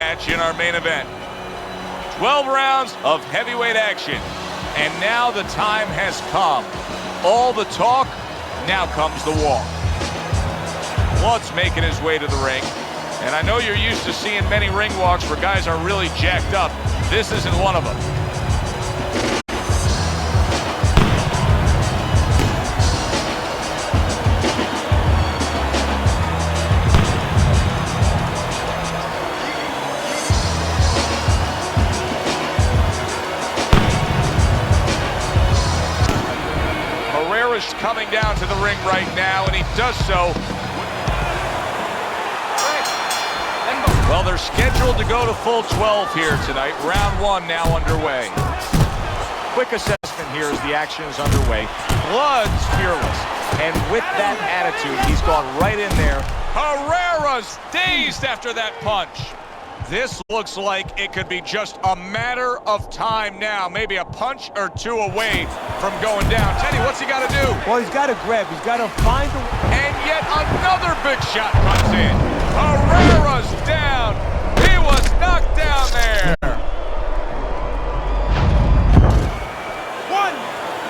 match in our main event. 12 rounds of heavyweight action. And now the time has come. All the talk, now comes the walk. Blood's making his way to the ring. And I know you're used to seeing many ring walks where guys are really jacked up. This isn't one of them. Herrera's coming down to the ring right now, and he does so. Well, they're scheduled to go to full 12 here tonight. Round one now underway. Quick assessment here as the action is underway. Blood's fearless, and with that attitude, he's gone right in there. Herrera's dazed after that punch. This looks like it could be just a matter of time now. Maybe a punch or two away from going down. Teddy, what's he got to do? Well, he's got to grab. He's got to find the... And yet another big shot comes in. Herrera's down. He was knocked down there. 1,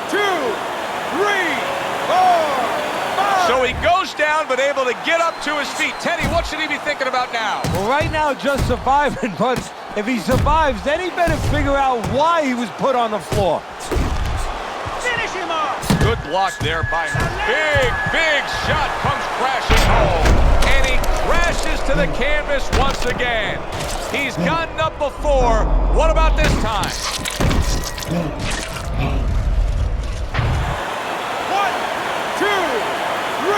2, 3, 4, 5. So he goes down, but able to get up to his feet. Teddy, what should he be thinking about now? Well, right now, just surviving, but if he survives, then he better figure out why he was put on the floor. Finish him off! Good block there by him. Big shot comes crashing home. And he crashes to the canvas once again. He's gotten up before. What about this time? 1, 2, 3,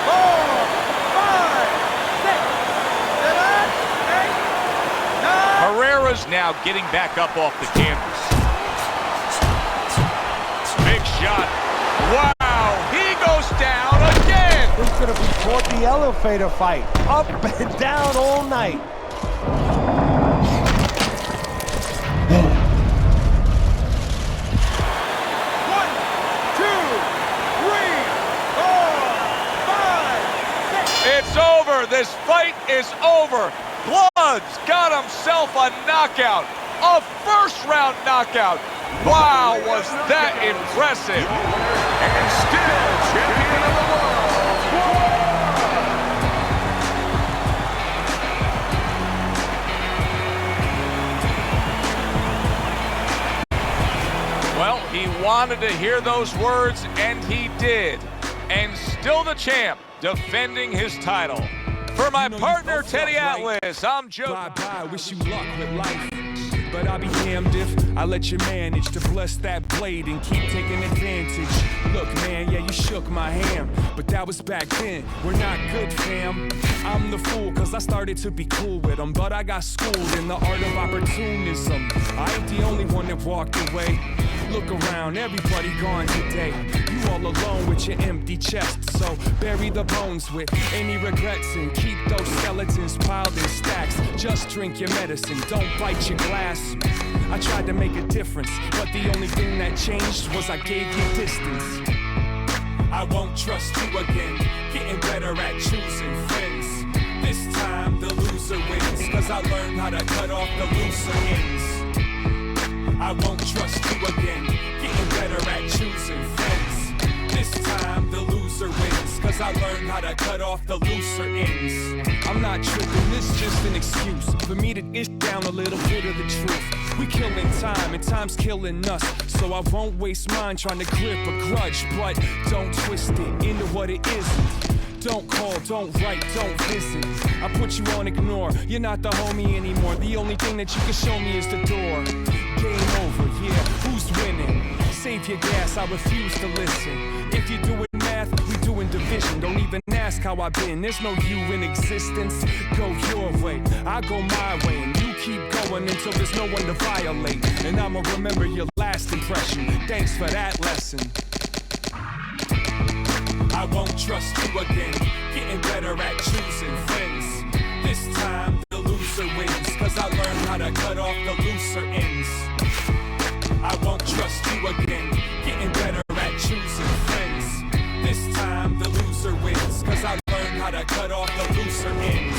4, 5, 6, 7, 8, 9. Herrera's now getting back up off the canvas. Big shot. Wow, he goes down again. He's going to be caught the elevator fight. Up and down all night. 1, 2, 3, 4, 5, 6. It's over. This fight is over. Blood's got himself a knockout. A first-round knockout. Wow, was that impressive. And still champion of the world. Well, he wanted to hear those words, and he did. And still the champ, defending his title. For my partner, Teddy Atlas, I'm Joe. Bye-bye, wish you luck with life. But I'll be damned if I let you manage to bless that blade and keep taking advantage. Look, man, yeah, you shook my hand, but that was back then. We're not good, fam. I'm the fool, cause I started to be cool with them, but I got schooled in the art of opportunism. I ain't the only one that walked away. Look around, everybody gone today. You all alone with your empty chest, so bury the bones with any regrets and keep those skeletons piled in stacks. Just drink your medicine, don't bite your glass. I tried to make a difference, but the only thing that changed was I gave you distance. I won't trust you again, getting better at choosing friends. This time the loser wins, cause I learned how to cut off the looser ends. I won't trust you again, getting better at choosing friends. This time the loser wins, cause I learned how to cut off the looser ends. I'm not tripping, this is just an excuse for me to dish down a little bit of the truth. We killing time and time's killing us, so I won't waste mine trying to grip a grudge, but don't twist it into what it isn't. Don't call, don't write, don't visit. I put you on ignore, you're not the homie anymore. The only thing that you can show me is the door. Game over, yeah, who's winning? Save your gas, I refuse to listen. If you're doing math, we doing division. Don't even ask how I've been, there's no you in existence. Go your way, I go my way, and you keep going until there's no one to violate. And I'ma remember your last impression. Thanks for that lesson. I won't trust you again, getting better at choosing friends. This time the loser wins, cause I learned how to cut off the looser ends. I won't trust you again, getting better at choosing friends. This time the loser wins, cause I learned how to cut off the looser ends.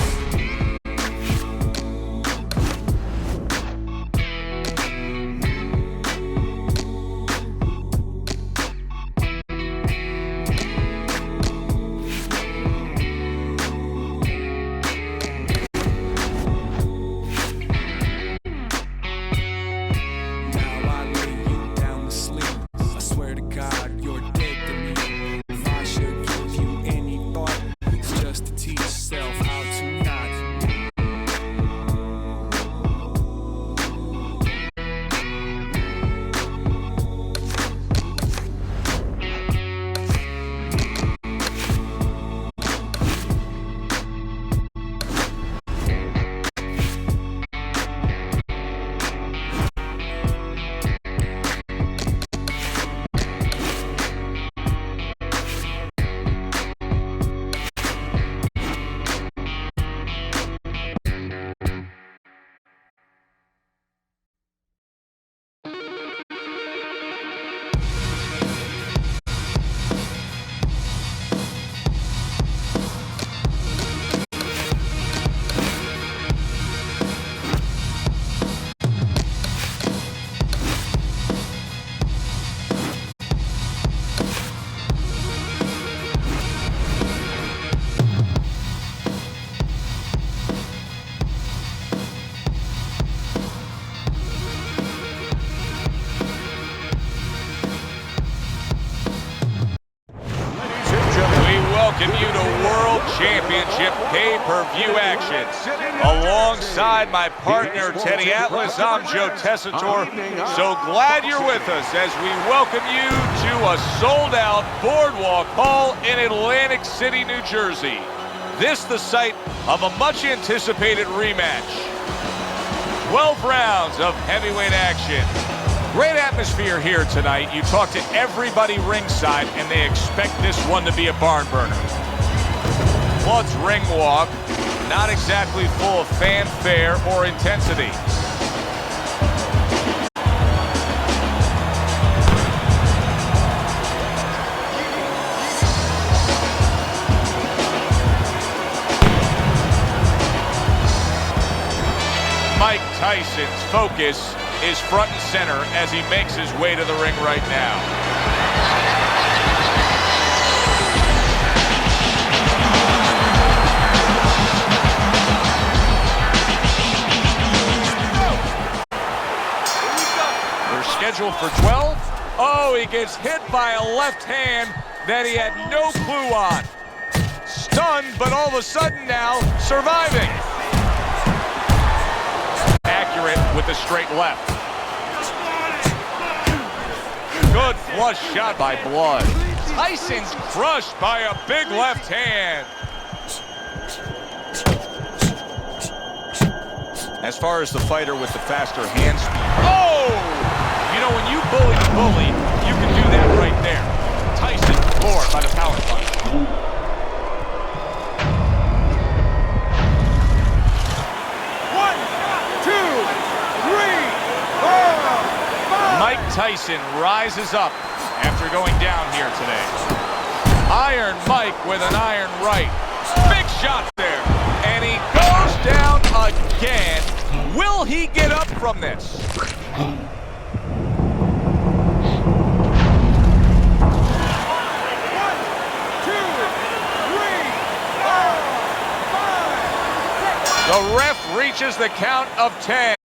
pay-per-view action. Alongside my partner, Teddy Atlas, I'm Joe Tessitore. So glad you're with us as we welcome you to a sold-out Boardwalk Hall in Atlantic City, New Jersey. This the site of a much-anticipated rematch. 12 rounds of heavyweight action. Great atmosphere here tonight. You talk to everybody ringside, and they expect this one to be a barn burner. Flood's ring walk, not exactly full of fanfare or intensity. Mike Tyson's focus is front and center as he makes his way to the ring right now. They're scheduled for 12. Oh, he gets hit by a left hand that he had no clue on. Stunned, but all of a sudden now surviving. Accurate with the straight left. Good flush shot by Blood. Tyson's crushed by a big left hand. As far as the fighter with the faster hand speed. Oh! You know, when you bully the bully, you can do that right there. Tyson floored by the power punch. Mike Tyson rises up after going down here today. Iron Mike with an iron right. Big shot there. And he goes down again. Will he get up from this? The ref reaches the count of 10.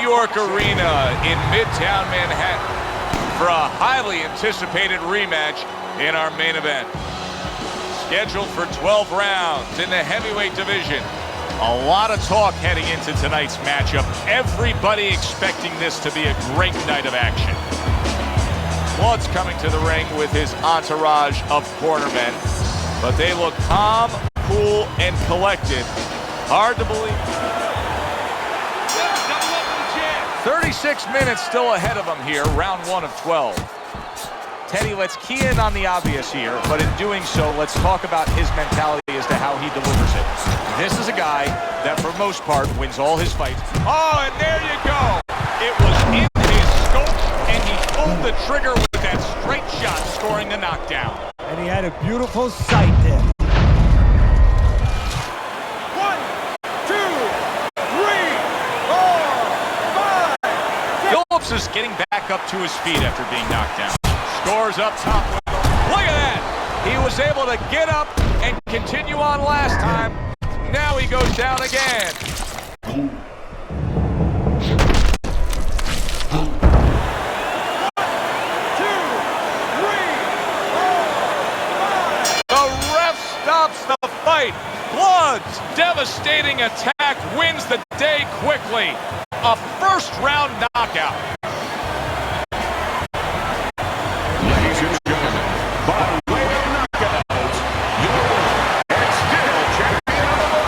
York Arena in Midtown Manhattan for a highly anticipated rematch in our main event. Scheduled for 12 rounds in the heavyweight division. A lot of talk heading into tonight's matchup. Everybody expecting this to be a great night of action. Blood's coming to the ring with his entourage of cornermen, but they look calm, cool, and collected. Hard to believe. 36 minutes still ahead of him here, round 1 of 12. Teddy, let's key in on the obvious here, but in doing so, let's talk about his mentality as to how he delivers it. This is a guy that, for most part, wins all his fights. Oh, and there you go. It was in his scope, and he pulled the trigger with that straight shot, scoring the knockdown. And he had a beautiful sight there. 1, 2, 3, 4, 5. Phillips is getting back up to his feet after being knocked down. Scores up top with him. Look at that. He was able to get up and continue on last time. Now he goes down again. The ref stops the fight. Blood's devastating attack wins the day quickly. A first-round knockout. Ladies and gentlemen, by way of knockout, your winner and still champion of the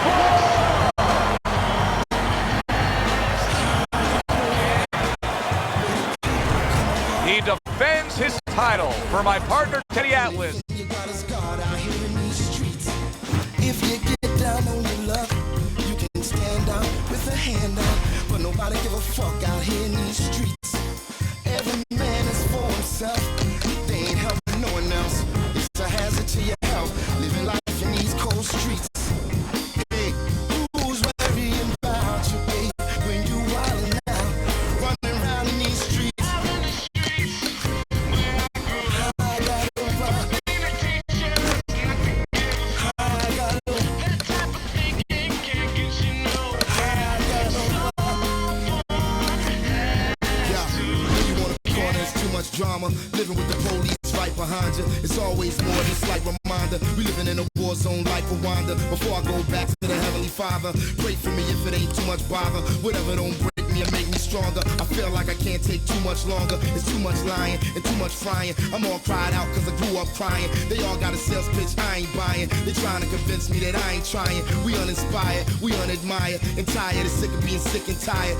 world. He defends his title for my partner, Teddy Atlas. You got a scar out here in these streets. If you get down on your luck, you can stand out with a hand out. But nobody give a fuck out here in these streets. Every man is for himself. They ain't helping no one else. It's a hazard to your health. Living life in these cold streets. Hey, who's worrying about you, babe? When you wildin' out, running around in these streets. Drama, living with the police right behind you. It's always more than slight reminder. We living in a war zone like Rwanda. Before I go back to the Heavenly Father, pray for me if it ain't too much bother. Whatever don't break me and make me stronger. I feel like I can't take too much longer. It's too much lying and too much frying. I'm all cried out cause I grew up crying. They all got a sales pitch I ain't buying. They trying to convince me that I ain't trying. We uninspired, we unadmired, and tired, sick of being sick and tired.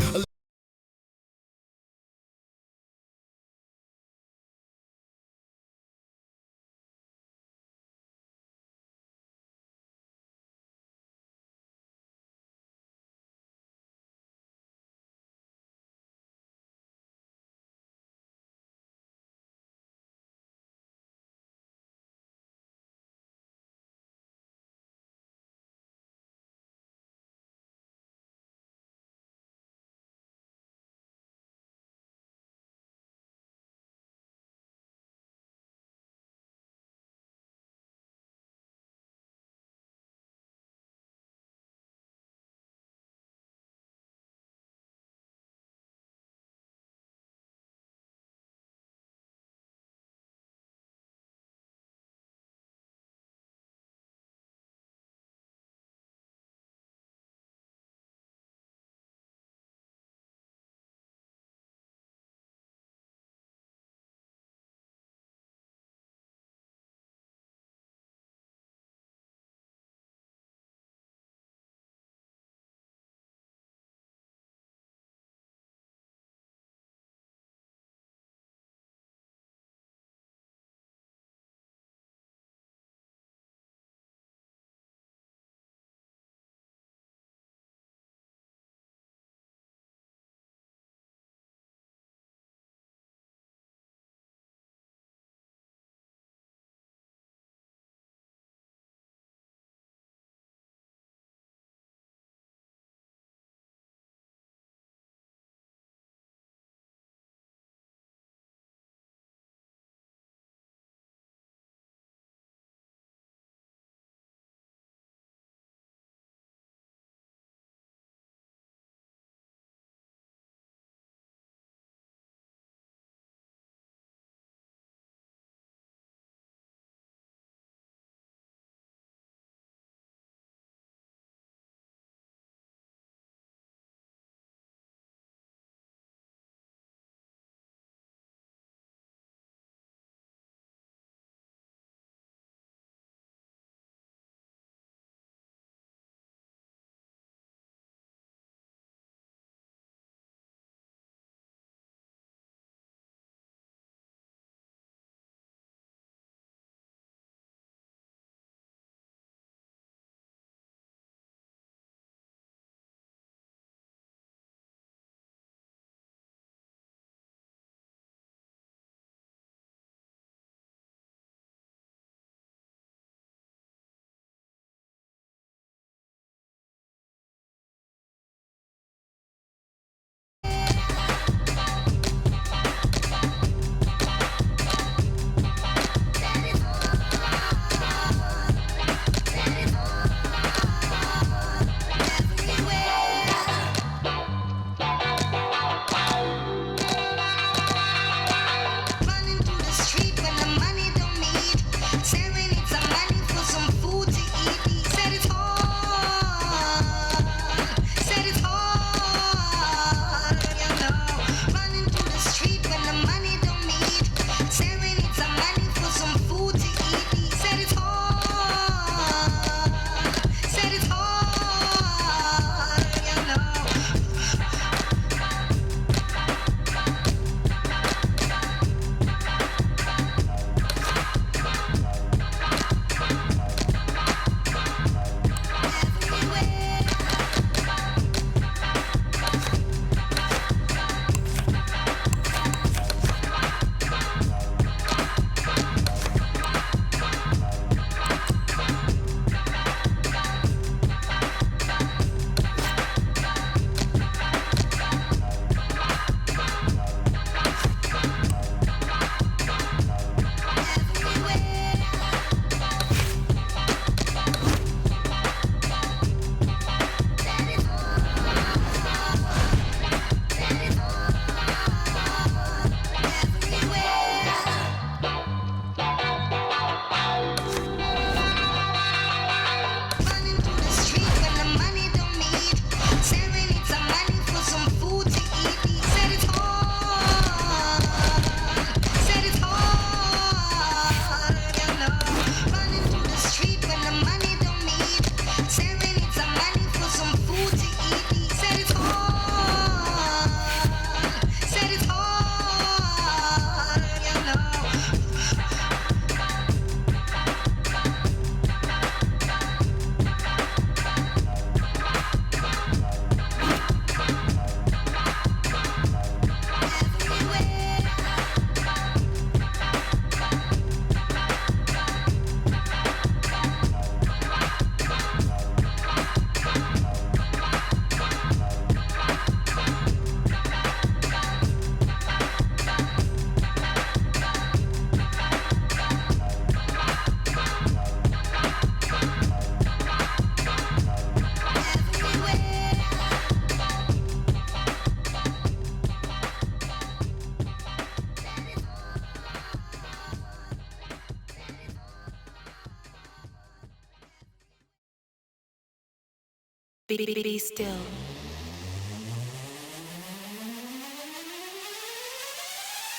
Be still.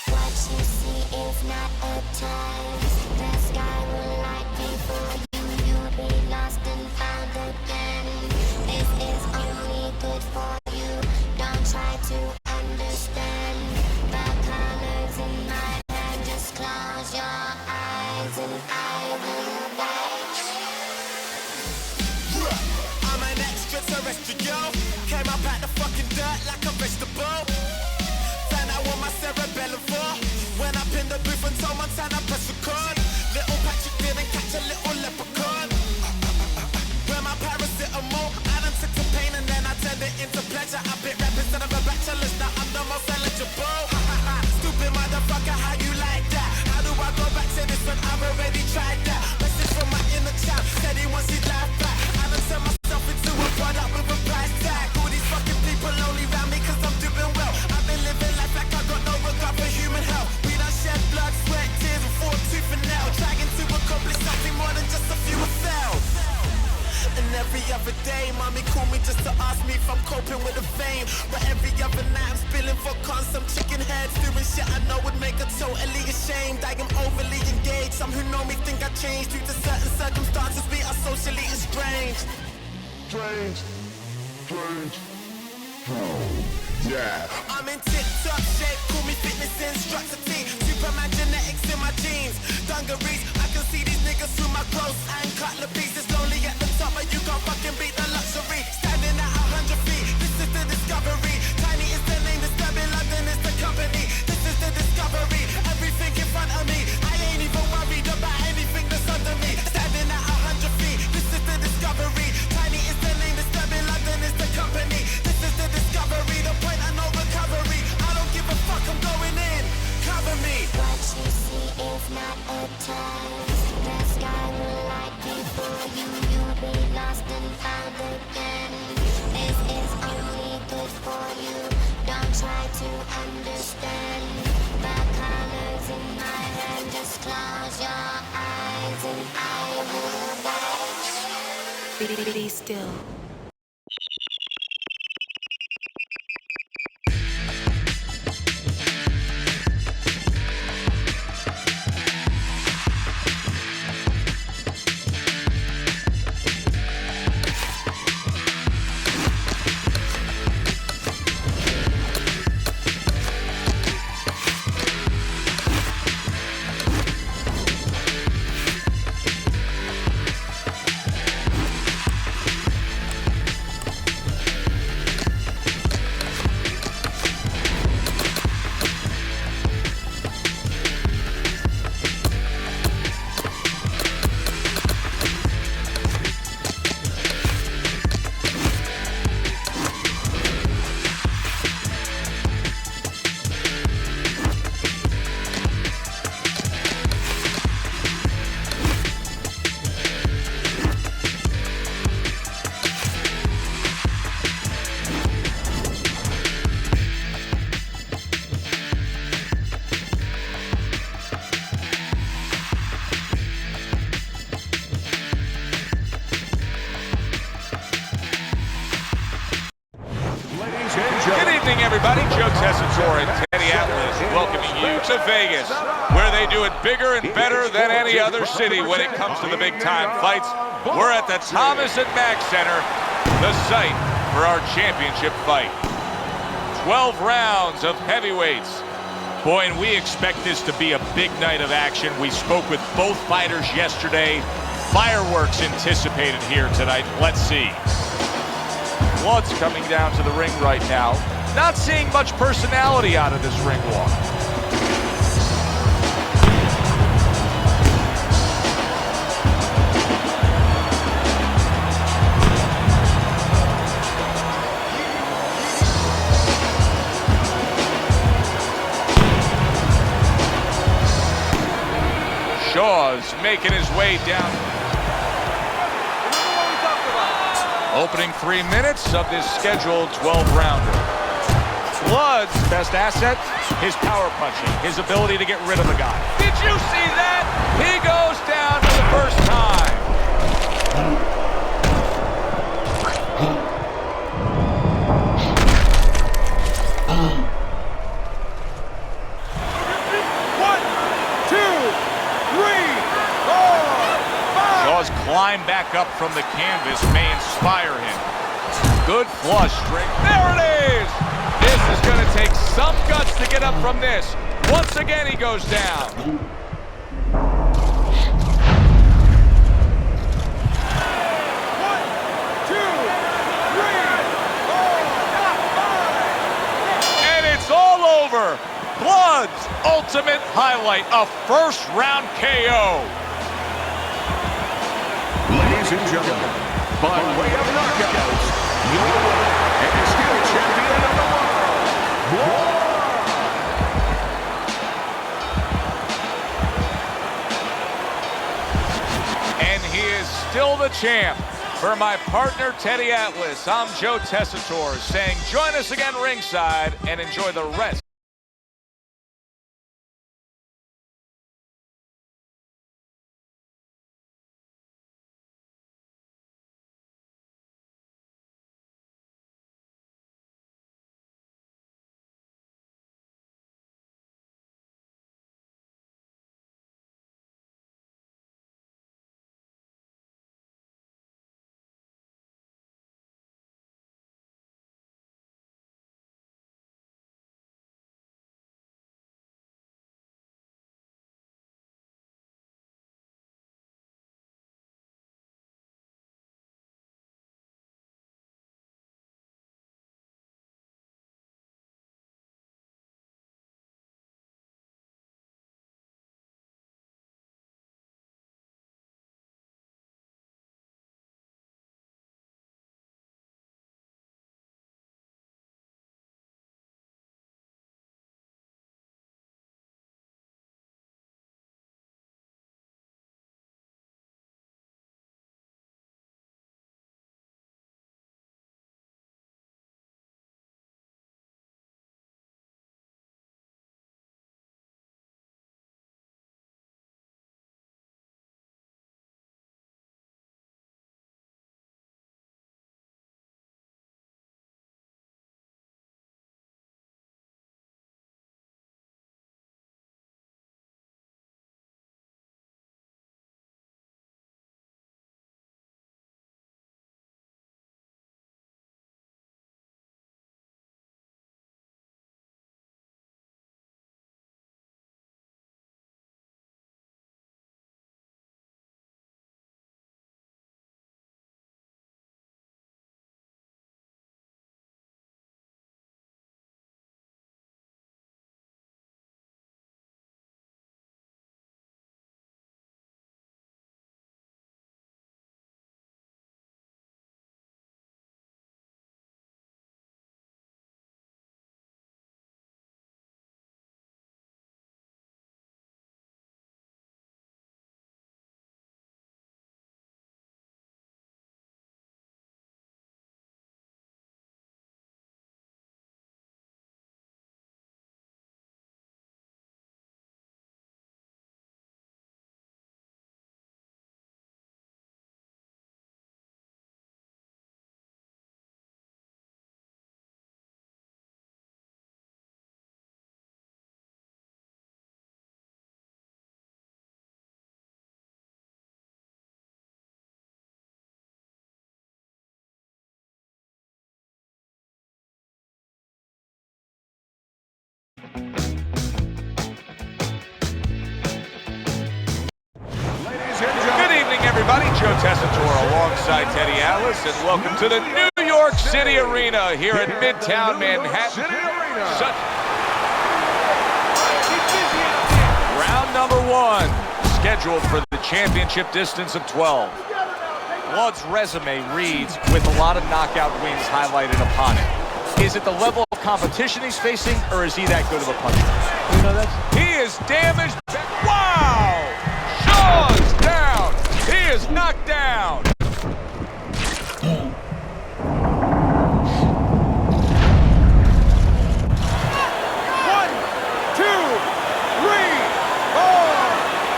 What you see is not a test. The sky will light before you. You'll be lost and found again. This is only good for you. Don't try to understand the colors in my head. Just close your eyes and I will watch. I'm an extraterrestrial. Came up out the fucking dirt like a vegetable. Found out what my cerebellum for. Went up in the booth and told Montana press record. Little Patrick didn't catch a little leprechaun. Where my paracetamol, I done took some pain and then I turned it into pleasure. I bit rap instead of a bachelor's, now I'm the most eligible. Stupid motherfucker, how you like that? How do I go back to this when I've already tried that? Message from my inner child, said he wants his life back. I done turned myself into a product with a price tag. All these fucking people only round me cause I'm doing well. I've been living life like I got no regard for human health. We done shed blood, sweat, tears before tooth and nail. Trying to accomplish something more than just a few ourselves. And every other day, mommy call me just to ask me if I'm coping with the fame. But every other night I'm spilling for cons, some chicken heads doing shit I know would make her totally ashamed. I am overly engaged, some who know me think I changed. Due to certain circumstances, we are socially estranged. Strange. Yeah. I'm in tip-top shape, call me fitness instructor T. Superman genetics in my jeans, dungarees. I can see these niggas through my clothes and cutler pieces. Lonely at the top, but you can't fucking beat the luxury. Standing at 100 feet, this is the discovery. Tiny is the name, disturbing London is the company. This is the discovery, everything in front of me. I ain't even worried about anything that's under me. Standing at 100 feet, this is the discovery. Tiny is the name, disturbing London is the company. This is the discovery, the point of no recovery. I don't give a fuck, I'm going in. Cover me. What you see is not a test. The sky will light before you. You'll be lost and found again. This is only good for you. Don't try to understand the colors in my head. Just close your eyes and I will watch. Be still. Everybody, Joe Tessitore and Teddy Atlas welcoming you to Vegas, where they do it bigger and better than any other city when it comes to the big-time fights. We're at the Thomas & Mack Center, the site for our championship fight. 12 rounds of heavyweights. Boy, and we expect this to be a big night of action. We spoke with both fighters yesterday. Fireworks anticipated here tonight. Let's see. Blood's coming down to the ring right now. Not seeing much personality out of this ring walk. Shaw's making his way down. Opening 3 minutes of this scheduled 12-rounder. Blood's best asset, his power punching, his ability to get rid of a guy. Did you see that? He goes down for the first time. climb back up from the canvas may inspire him. Good flush straight. There it is! This is going to take some guts to get up from this. Once again, he goes down. Blood's ultimate highlight, a first-round KO. Ladies and gentlemen, by way of knockout, your winner and still champion of the world, And he is still the champ. For my partner, Teddy Atlas, I'm Joe Tessitore saying join us again ringside and enjoy the rest. Everybody, Joe Tessitore alongside Teddy Atlas, and welcome to the New York City Arena here in Midtown Manhattan. Round number one, scheduled for the championship distance of 12. Blood's resume reads with a lot of knockout wins highlighted upon it. Is it the level of competition he's facing, or is he that good of a puncher? You know, he is damaged. Wow! Shaw's down. He is knocked down. 1, 2, 3, 4,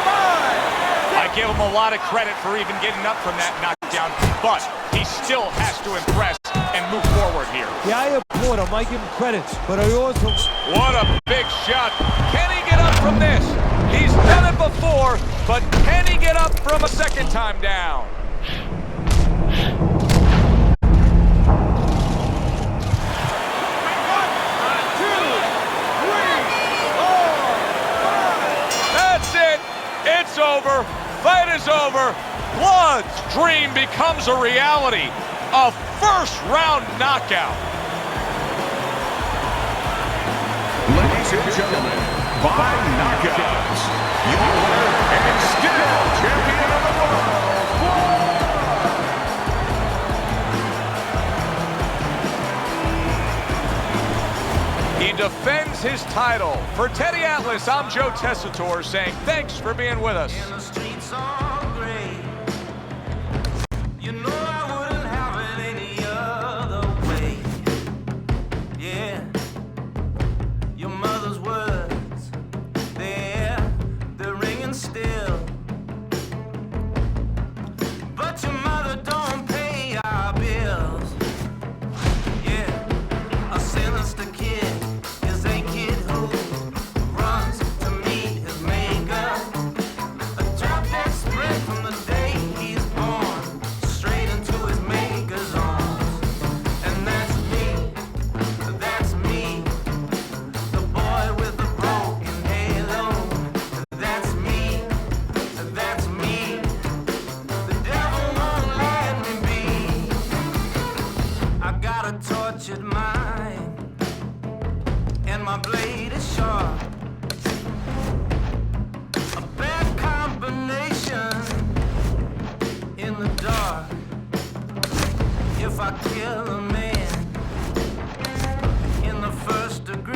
5. I give him a lot of credit for even getting up from that knockdown, but he still has to impress and move forward here. Yeah, I applaud him. I give him credit, but I also... What a big shot. Can he get up from this? He's done it before, but can he get up from a second time down? That's it. It's over. Fight is over. Blood's dream becomes a reality. A first-round knockout. Ladies and gentlemen, by knockouts, your winner and still champion of the world, He defends his title. For Teddy Atlas, I'm Joe Tessitore saying thanks for being with us. And the streets are gray. You know I wouldn't have it any other way. Yeah, your mother's words, they're ringing still. But your mother don't pay our bills. Yeah, a sinister kid is a kid who runs to meet his maker. A drop dead spread from the day he's born, straight into his maker's arms. And that's me, the boy with the broken halo. That's me, the devil won't let me be. I got a tortured mind, and my blade is sharp. A bad combination in the dark. If I kill a man in the first degree,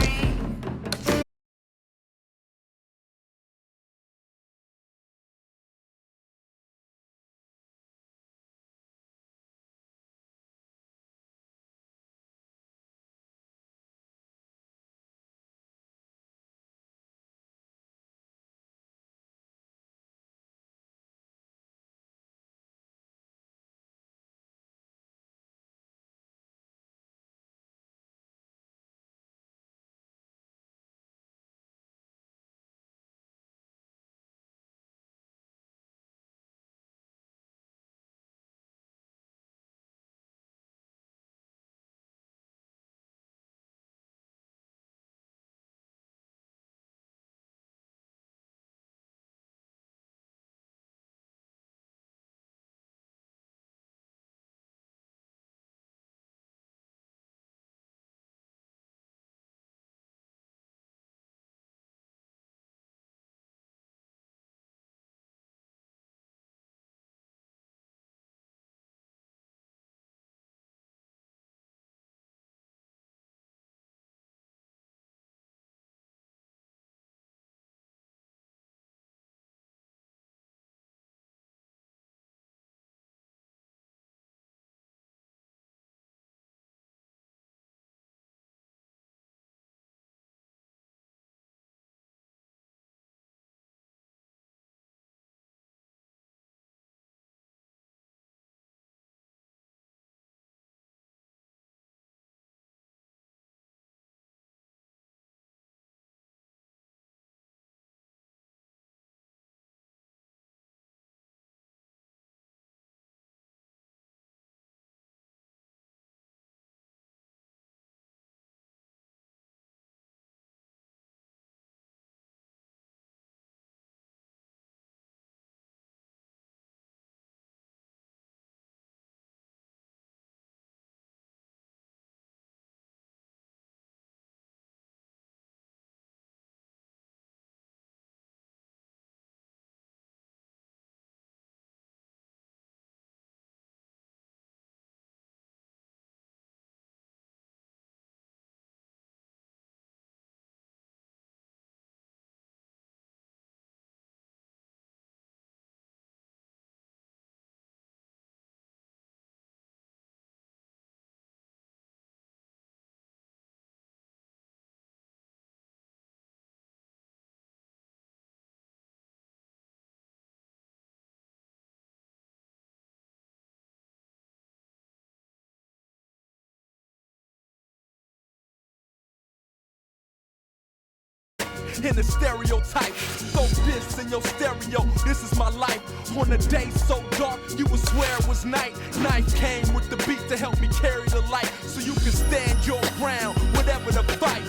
in the stereotype. Throw this in your stereo, this is my life. On a day so dark, you would swear it was night. Knife came with the beat to help me carry the light, so you can stand your ground, whatever the fight.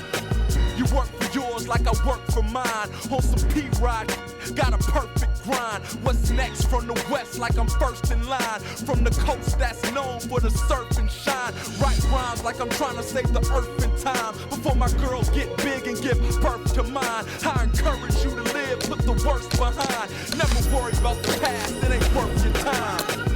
You work for yours like I work for mine. On some P-Rod, got a perfect grind. What's next from the west like I'm first in line. From the coast that's known for the surf and shine. Write rhymes like I'm trying to save the earth in time. Before my girls get big and give birth to mine. I encourage you to live, put the worst behind. Never worry about the past, it ain't worth your time.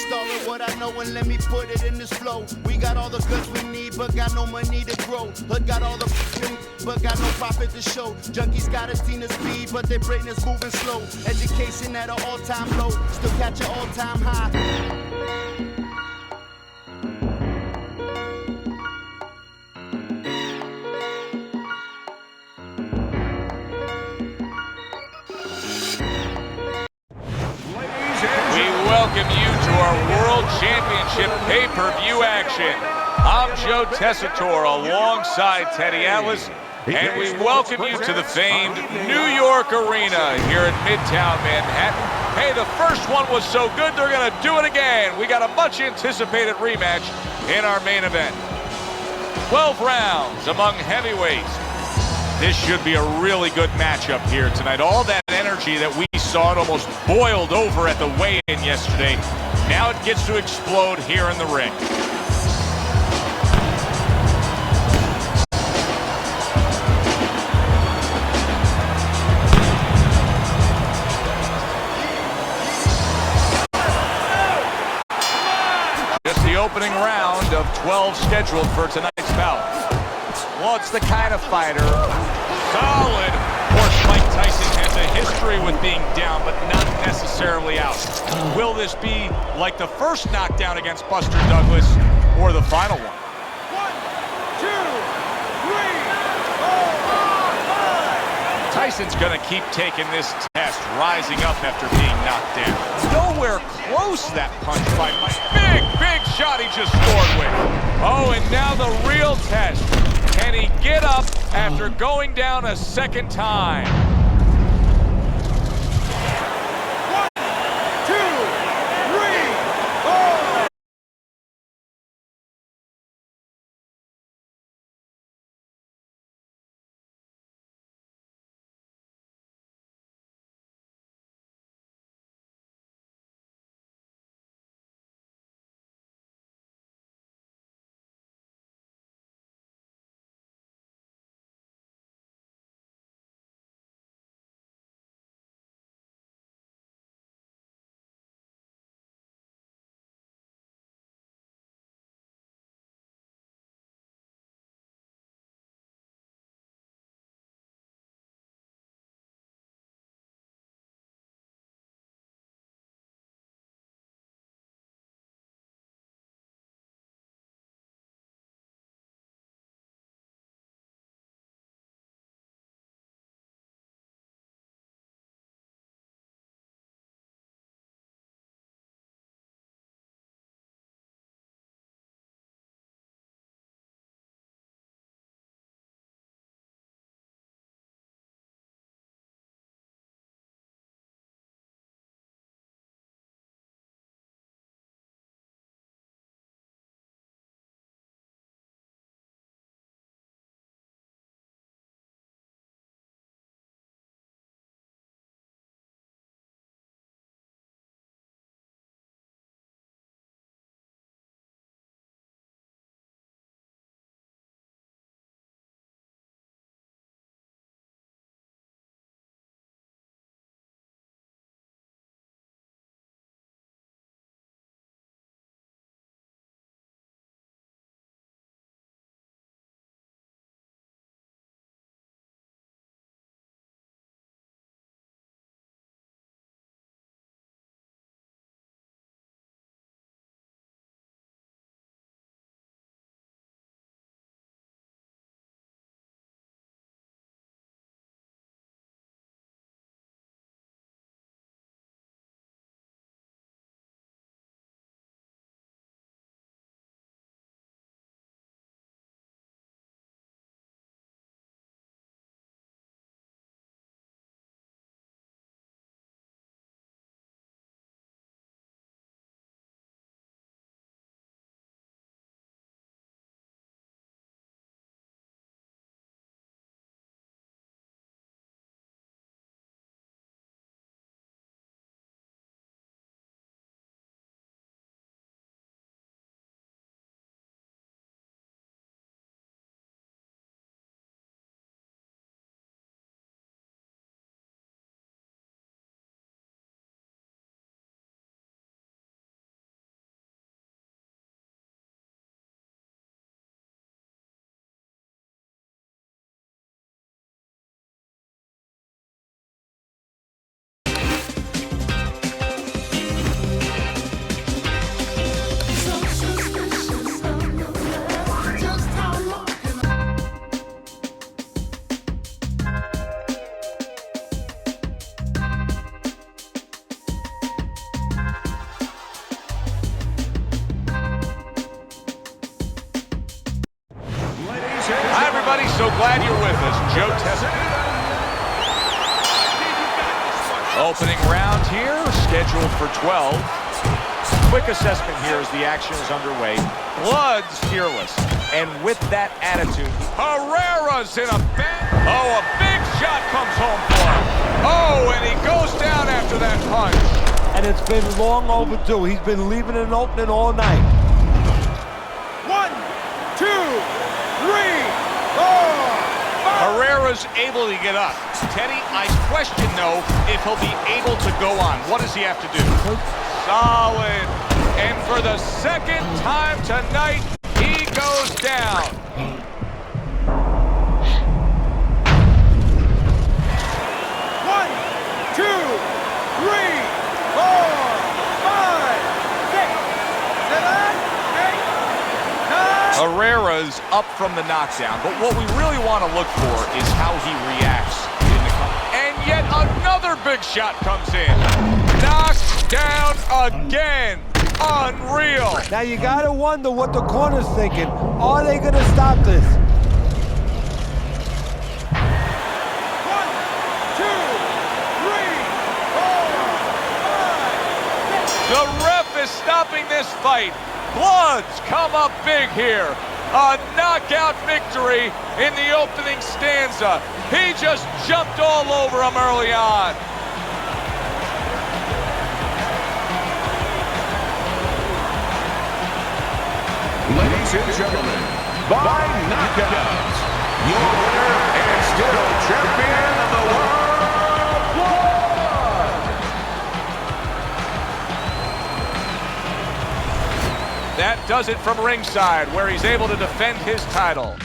Start with what I know and let me put it in this flow. We got all the goods we need, but got no money to grow. Hood got all the but got no profit to show. Junkies got a team of speed, but their brain is moving slow. Education at an all-time low, still catch an all-time high. Welcome you to our World Championship pay-per-view action. I'm Joe Tessitore alongside Teddy Atlas, and we welcome you to the famed New York Arena here in Midtown Manhattan. Hey, the first one was so good, they're going to do it again. We got a much anticipated rematch in our main event. 12 rounds among heavyweights. This should be a really good matchup here tonight. All that energy that we saw, it almost boiled over at the weigh-in yesterday. Now it gets to explode here in the ring. Just the opening round of 12 scheduled for tonight's bout. Well, it's the kind of fighter, solid. Of course, Mike Tyson has a history with being down, but not necessarily out. Will this be like the first knockdown against Buster Douglas or the final one? 1, 2, 3, 4, 5. Tyson's going to keep taking this test, rising up after being knocked down. Nowhere close, that punch by Mike. Big shot he just scored with. Oh, and now the real test. Can he get up after going down a second time? Glad you're with us, Joe Tessitore. Opening round here, scheduled for 12. Quick assessment here as the action is underway. Blood's fearless, and with that attitude, Herrera's in a a big shot comes home for him. Oh, and he goes down after that punch. And it's been long overdue. He's been leaving an opening all night. 1, 2, 3, 4. Herrera's able to get up. Teddy, I question, though, if he'll be able to go on. What does he have to do? Solid. And for the second time tonight, he goes down. 1, 2, 3, 4, 5, 6, 7, 8, 9. Herrera's up from the knockdown, but what we really want to look for is how he reacts in the and yet another big shot comes in. Knocked down again. Unreal. Now you gotta wonder what the corner's thinking. Are they gonna stop this? 1, 2, 3, 4, 5, 6. The ref is stopping this fight. Blood's come up big here. A knockout victory in the opening stanza. He just jumped all over him early on. Ladies and gentlemen, by knockout, your winner and still champion of the world, Blood! That does it from ringside, where he's able to defend his title.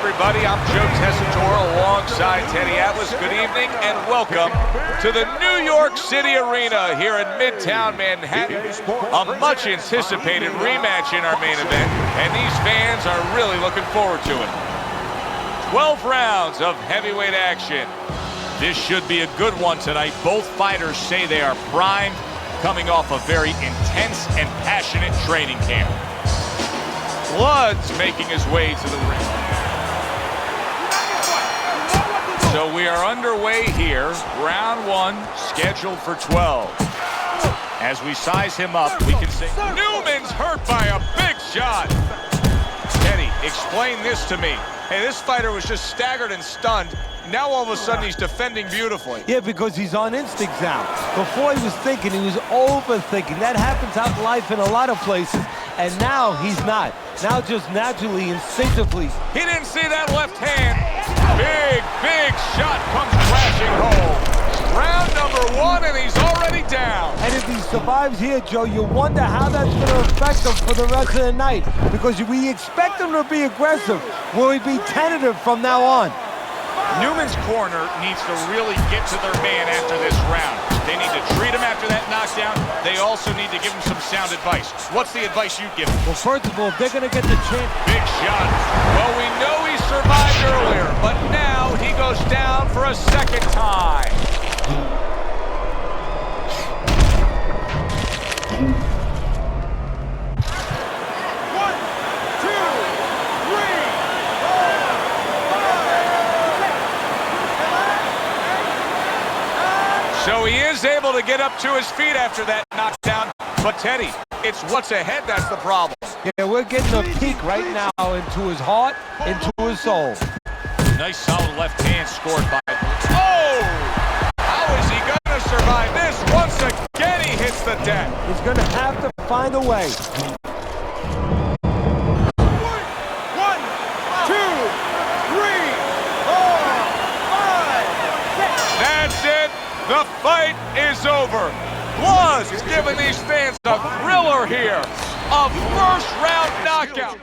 everybody. I'm Joe Tessitore alongside Teddy Atlas. Good evening and welcome to the New York City Arena here in Midtown Manhattan. A much anticipated rematch in our main event, and these fans are really looking forward to it. 12 rounds of heavyweight action. This should be a good one tonight. Both fighters say they are primed, coming off a very intense and passionate training camp. Bloods making his way to the ring. So we are underway here. Round one, scheduled for 12. As we size him up, we can say Newman's hurt by a big shot. Teddy, explain this to me. Hey, this fighter was just staggered and stunned. Now all of a sudden he's defending beautifully. Yeah, because he's on instinct now. Before he was thinking, he was overthinking. That happens out in life in a lot of places. And now he's not. Now just naturally, instinctively. He didn't see that left hand. Big shot comes crashing home. Round number one, and he's already down. And if he survives here, Joe, you wonder how that's going to affect him for the rest of the night. Because we expect him to be aggressive. Will he be tentative from now on? Newman's corner needs to really get to their man after this round. They need to treat him after that knockdown. They also need to give him some sound advice. What's the advice you give him? Well, first of all, they're going to get the chance. Big shot. Well, we know he survived earlier, but now he goes down for a second time. So he is able to get up to his feet after that knockdown. But Teddy, it's what's ahead that's the problem. Yeah, we're getting a peek right now into his heart, into his soul. Nice solid left hand scored by... Oh! How is he going to survive this? Once again he hits the deck. He's going to have to find a way. 1, 2, 3, 4, 5, 6. That's it. The fight is over. Bloods is giving these fans a thriller here. A first-round knockout.